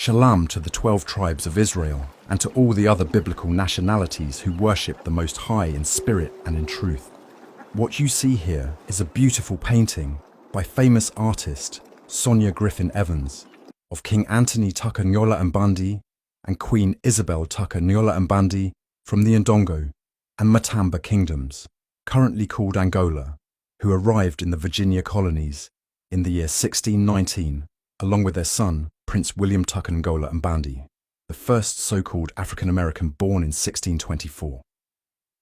Shalom to the 12 tribes of Israel and to all the other biblical nationalities who worship the Most High in spirit and in truth. What you see here is a beautiful painting by famous artist Sonia Griffin Evans of King Anthony Tucker Ngola Mbandi and Queen Isabel Tucker Ngola Mbandi from the Ndongo and Matamba kingdoms, currently called Angola, who arrived in the Virginia colonies in the year 1619, along with their son, Prince William Tucker Ngola Mbandi, the first so-called African-American born in 1624.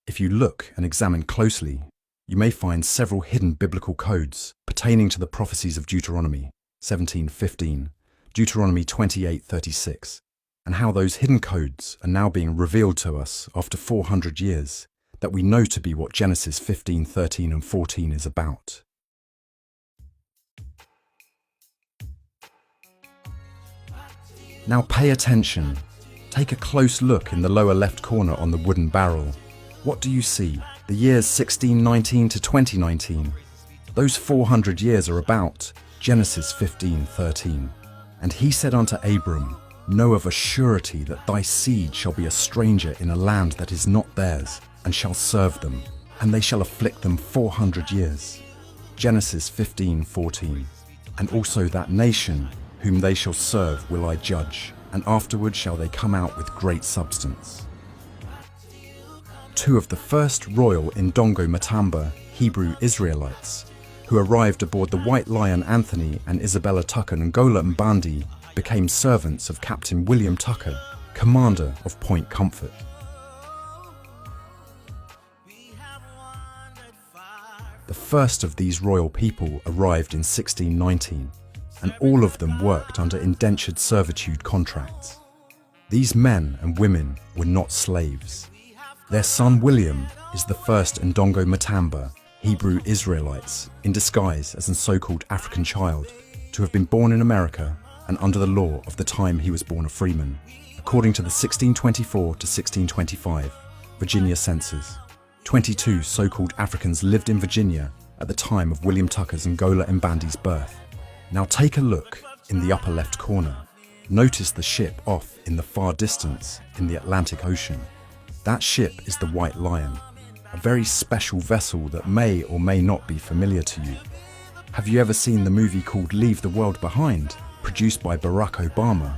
If you look and examine closely, you may find several hidden biblical codes pertaining to the prophecies of Deuteronomy 17:15, Deuteronomy 28:36, and how those hidden codes are now being revealed to us after 400 years that we know to be what Genesis 15:13 and 14 is about. Now pay attention. Take a close look in the lower left corner on the wooden barrel. What do you see? The years 1619 to 2019. Those 400 years are about Genesis 15:13. And he said unto Abram, Know of a surety that thy seed shall be a stranger in a land that is not theirs, and shall serve them, and they shall afflict them 400 years. Genesis 15:14. And also that nation whom they shall serve will I judge, and afterward shall they come out with great substance. Two of the first royal Ndongo Matamba Hebrew Israelites, who arrived aboard the White Lion Anthony and Isabella Tucker Ngola Mbandi, became servants of Captain William Tucker, commander of Point Comfort. The first of these royal people arrived in 1619, and all of them worked under indentured servitude contracts. These men and women were not slaves. Their son William is the first Ndongo Matamba Hebrew Israelites in disguise as a so-called African child to have been born in America and under the law of the time he was born a freeman, according to the 1624 to 1625 Virginia census. 22 so-called Africans lived in Virginia at the time of William Tucker's Ngola Mbandi's birth. Now take a look in the upper left corner. Notice the ship off in the far distance in the Atlantic Ocean. That ship is the White Lion, a very special vessel that may or may not be familiar to you. Have you ever seen the movie called Leave the World Behind, produced by Barack Obama?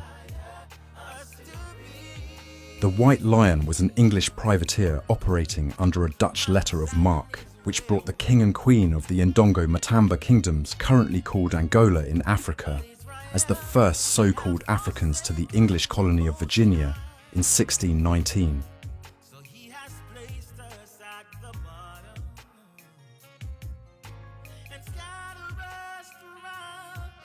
The White Lion was an English privateer operating under a Dutch letter of marque, which brought the king and queen of the Ndongo Matamba kingdoms, currently called Angola in Africa, as the first so-called Africans to the English colony of Virginia in 1619.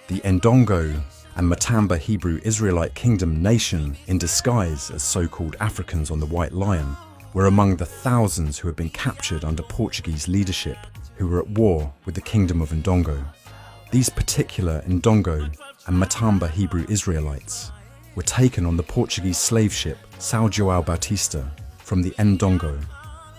The Ndongo and Matamba Hebrew Israelite Kingdom nation, in disguise as so-called Africans on the White Lion, were among the thousands who had been captured under Portuguese leadership, who were at war with the Kingdom of Ndongo. These particular Ndongo and Matamba Hebrew Israelites were taken on the Portuguese slave ship São João Batista from the Ndongo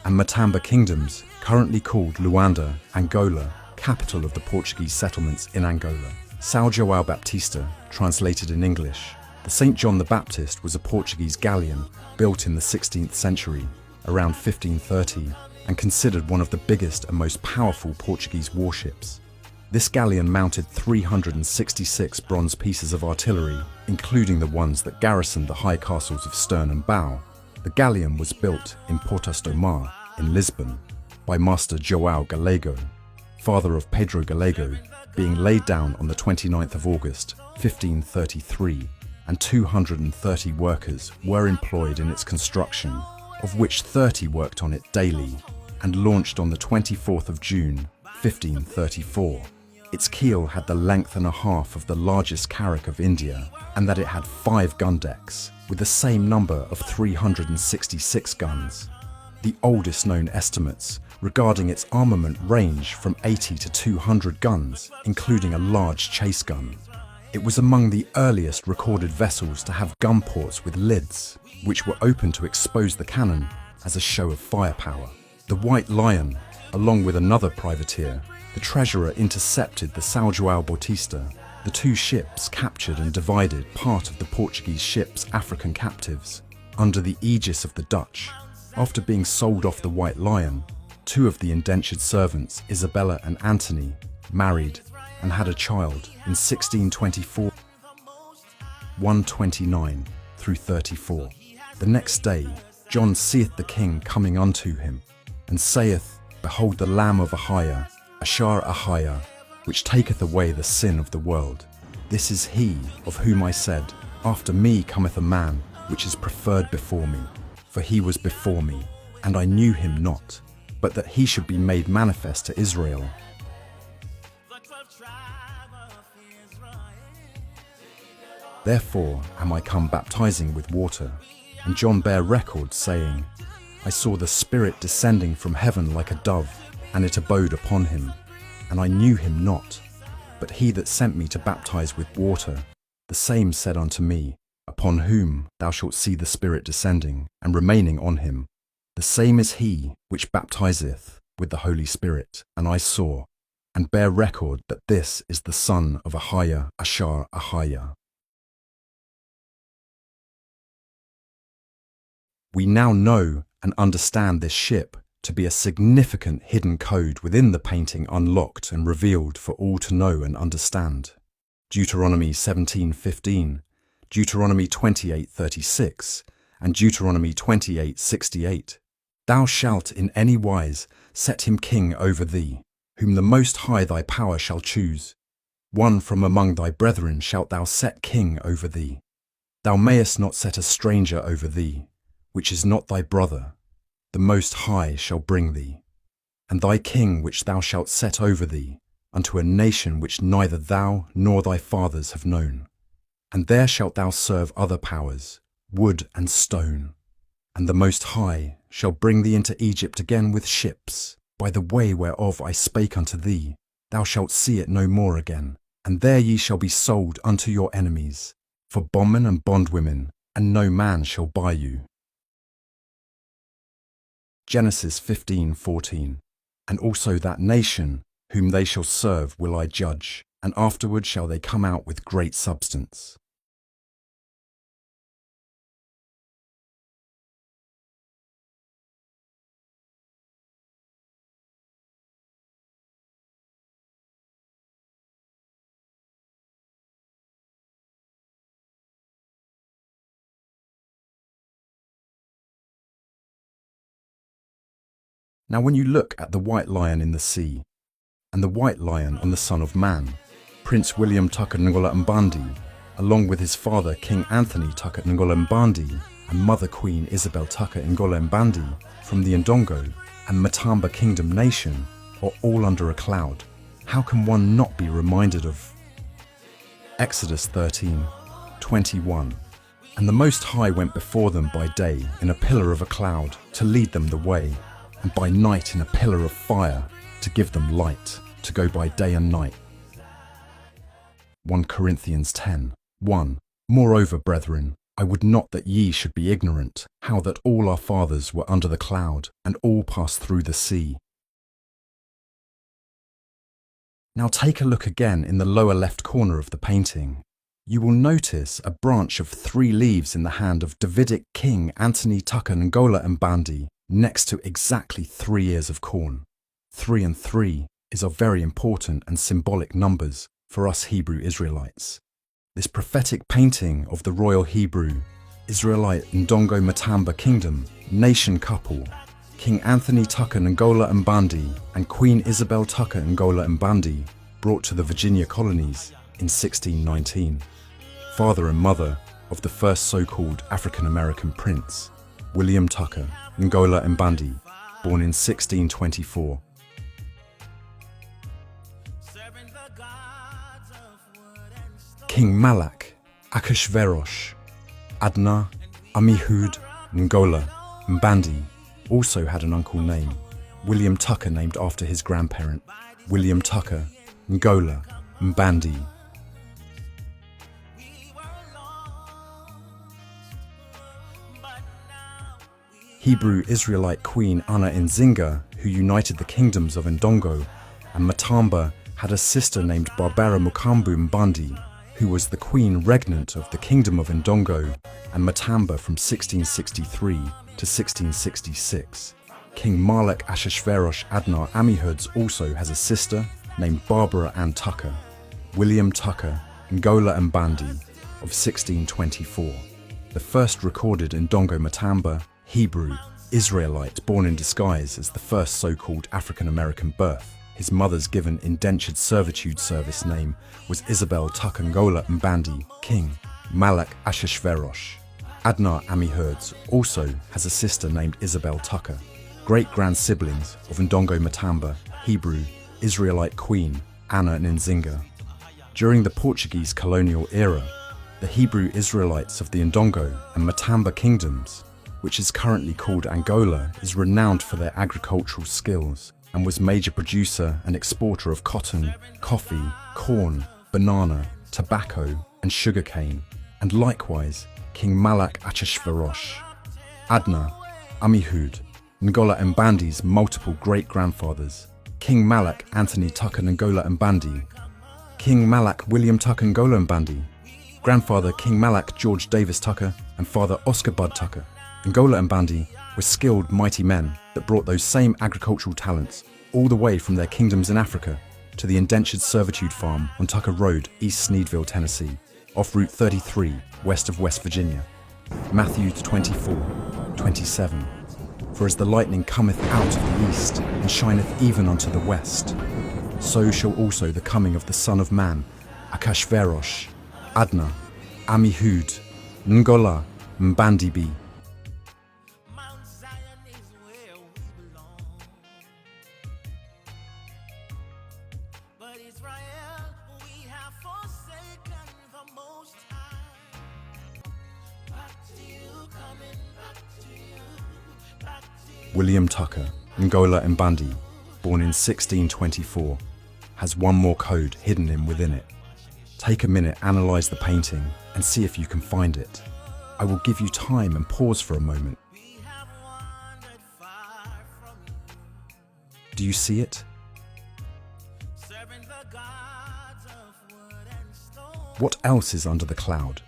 and Matamba kingdoms, currently called Luanda, Angola, capital of the Portuguese settlements in Angola. São João Baptista, translated in English. The St. John the Baptist was a Portuguese galleon built in the 16th century, around 1530, and considered one of the biggest and most powerful Portuguese warships. This galleon mounted 366 bronze pieces of artillery, including the ones that garrisoned the high castles of Stern and Bow. The galleon was built in Portas do Mar, in Lisbon, by Master João Galego, father of Pedro Galego, being laid down on the 29th of August, 1533, and 230 workers were employed in its construction, of which 30 worked on it daily, and launched on the 24th of June, 1534. Its keel had the length and a half of the largest carrack of India, and that it had 5 gun decks, with the same number of 366 guns. The oldest known estimates regarding its armament range from 80 to 200 guns, including a large chase gun. It was among the earliest recorded vessels to have gun ports with lids, which were open to expose the cannon as a show of firepower. The White Lion, along with another privateer, the treasurer intercepted the São João Batista The two ships captured and divided part of the Portuguese ship's African captives under the aegis of the Dutch. After being sold off the White Lion, two of the indentured servants, Isabella and Anthony, married and had a child in 1624, 129 through 34. The next day, John seeth the king coming unto him, and saith, Behold the Lamb of Ahiah, Ashar Ahiah, which taketh away the sin of the world. This is he of whom I said, After me cometh a man, which is preferred before me. For he was before me, and I knew him not, but that he should be made manifest to Israel. Therefore am I come baptizing with water. And John bare record, saying, I saw the Spirit descending from heaven like a dove, and it abode upon him. And I knew him not, but he that sent me to baptize with water, the same said unto me, Upon whom thou shalt see the Spirit descending, and remaining on him, the same is he which baptizeth with the Holy Spirit. And I saw, and bear record that this is the son of Ahiah, Ashar Ahiah. We now know and understand this ship to be a significant hidden code within the painting, unlocked and revealed for all to know and understand. Deuteronomy 17:15, Deuteronomy 28:36, and Deuteronomy 28:68. Thou shalt in any wise set him king over thee, whom the Most High thy power shall choose. One from among thy brethren shalt thou set king over thee. Thou mayest not set a stranger over thee, which is not thy brother. The Most High shall bring thee, and thy king which thou shalt set over thee, unto a nation which neither thou nor thy fathers have known. And there shalt thou serve other powers, wood and stone. And the Most High shall bring thee into Egypt again with ships, by the way whereof I spake unto thee. Thou shalt see it no more again. And there ye shall be sold unto your enemies, for bondmen and bondwomen, and no man shall buy you. Genesis 15:14. And also that nation whom they shall serve will I judge, and afterward shall they come out with great substance. Now when you look at the White Lion in the sea, and the White Lion on the Son of Man, Prince William Tucker Ngola Mbandi, along with his father King Anthony Tucker Ngola Mbandi and Mother Queen Isabel Tucker Ngola Mbandi from the Ndongo and Matamba Kingdom Nation, are all under a cloud, how can one not be reminded of Exodus 13:21? And the Most High went before them by day in a pillar of a cloud to lead them the way, and by night in a pillar of fire to give them light, to go by day and night. 1 Corinthians 10:1. Moreover, brethren, I would not that ye should be ignorant, how that all our fathers were under the cloud, and all passed through the sea. Now take a look again in the lower left corner of the painting. You will notice a branch of 3 leaves in the hand of Davidic King Anthony Tucker Ngola Mbandi, next to exactly 3 ears of corn. 3 and 3 is of very important and symbolic numbers for us Hebrew Israelites. This prophetic painting of the royal Hebrew, Israelite Ndongo Matamba Kingdom, nation couple, King Anthony Tucker Ngola Mbandi and Queen Isabel Tucker Ngola Mbandi, brought to the Virginia colonies in 1619. Father and mother of the first so-called African-American prince, William Tucker Ngola Mbandi, born in 1624. King Malak, Akashverosh, Adna, Amihud, Ngola, Mbandi also had an uncle named William Tucker, named after his grandparent, William Tucker Ngola Mbandi. Hebrew Israelite Queen Anna Nzinga, who united the kingdoms of Ndongo and Matamba, had a sister named Barbara Mukambu Mbandi, who was the queen regnant of the kingdom of Ndongo and Matamba from 1663 to 1666. King Malek Ashashverosh Adnar Amihuds also has a sister named Barbara Ann Tucker. William Tucker, Ngola Mbandi of 1624. The first recorded Ndongo Matamba, Hebrew, Israelite born in disguise as the first so-called African-American birth. His mother's given indentured servitude service name was Isabel Tucker Ngola Mbandi, King Malek Ashashverosh. Adnar Amihuds also has a sister named Isabel Tucker, great-grand siblings of Ndongo Matamba, Hebrew, Israelite Queen Anna Nzinga. During the Portuguese colonial era, the Hebrew Israelites of the Ndongo and Matamba kingdoms, which is currently called Angola, is renowned for their agricultural skills and was major producer and exporter of cotton, coffee, corn, banana, tobacco, and sugarcane, and likewise King Malek Ashashverosh. Adnar, Amihud, Ngola Mbandi's multiple great-grandfathers, King Malek Anthony Tucker Ngola Mbandi, King Malek William Tucker Ngola Mbandi, grandfather King Malek George Davis Tucker, and father Oscar Bud Tucker. Ngola Mbandi were skilled, mighty men that brought those same agricultural talents all the way from their kingdoms in Africa to the indentured servitude farm on Tucker Road, East Sneedville, Tennessee, off Route 33, west of West Virginia. Matthew 24:27. For as the lightning cometh out of the east, and shineth even unto the west, so shall also the coming of the Son of Man, Akashverosh, Adnar, Amihud, Ngola, Mbandi be. William Tucker, Ngola Mbandi, born in 1624, has one more code hidden in within it. Take a minute, analyze the painting, and see if you can find it. I will give you time and pause for a moment. Do you see it? What else is under the cloud?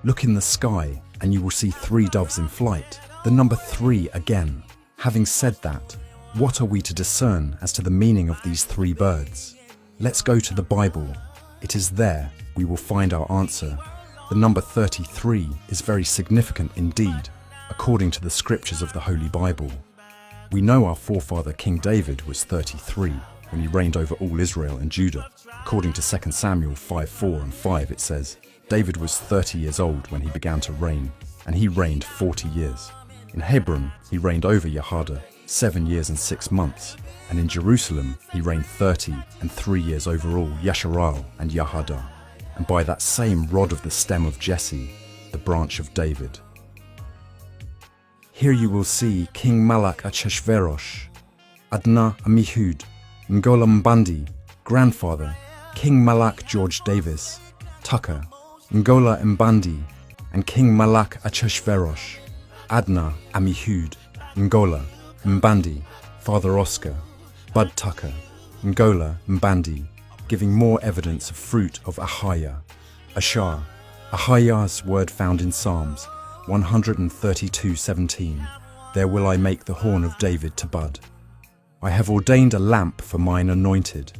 Look in the sky and you will see 3 doves in flight, the number 3 again. Having said that, what are we to discern as to the meaning of these 3 birds? Let's go to the Bible. It is there we will find our answer. The number 33 is very significant indeed, according to the scriptures of the Holy Bible. We know our forefather King David was 33 when he reigned over all Israel and Judah. According to 2 Samuel 5:4 and 5, it says, David was 30 years old when he began to reign, and he reigned 40 years. In Hebron, he reigned over Yahada 7 years and 6 months, and in Jerusalem, he reigned 30 and 3 years over all Yasharal and Yahada, and by that same rod of the stem of Jesse, the branch of David. Here you will see King Malek Ashashverosh, Adnar Amihud, Ngola Mbandi, grandfather, King Malek George Davis, Tucker, Ngola Mbandi, and King Malek Ashashverosh, Adnar Amihud, Ngola Mbandi, Father Oscar, Bud Tucker, Ngola Mbandi, giving more evidence of fruit of Ahaya, Ashar, Ahaya's word found in Psalms 132:17. There will I make the horn of David to bud. I have ordained a lamp for mine anointed.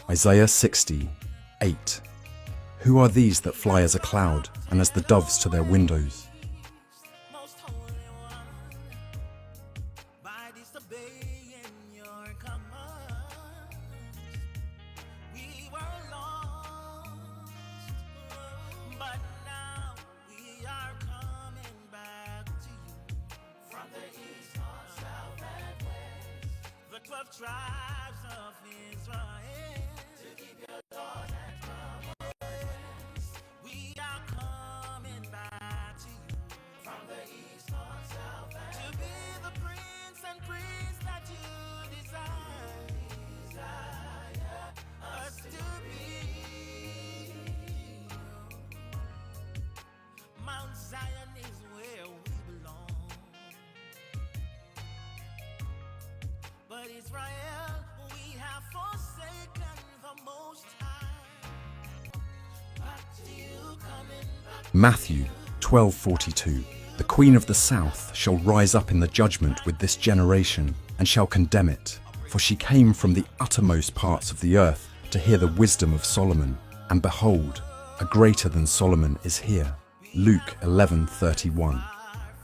Isaiah 60:8. Who are these that fly as a cloud and as the doves to their windows? Tribes of Israel, to keep your Lord and come west. We are coming back to you from the east, north, south, and to be the prince and priest that you desire us to be. Mount Zion is where we belong. But But Israel, we have forsaken the Most High. Back to you, coming back. Matthew 12:42. The queen of the south shall rise up in the judgment with this generation, and shall condemn it. For she came from the uttermost parts of the earth to hear the wisdom of Solomon. And behold, a greater than Solomon is here. Luke 11:31.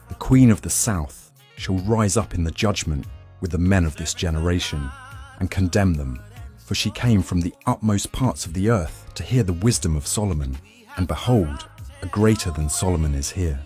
The queen of the south shall rise up in the judgment with the men of this generation, and condemn them. For she came from the utmost parts of the earth to hear the wisdom of Solomon. And behold, a greater than Solomon is here.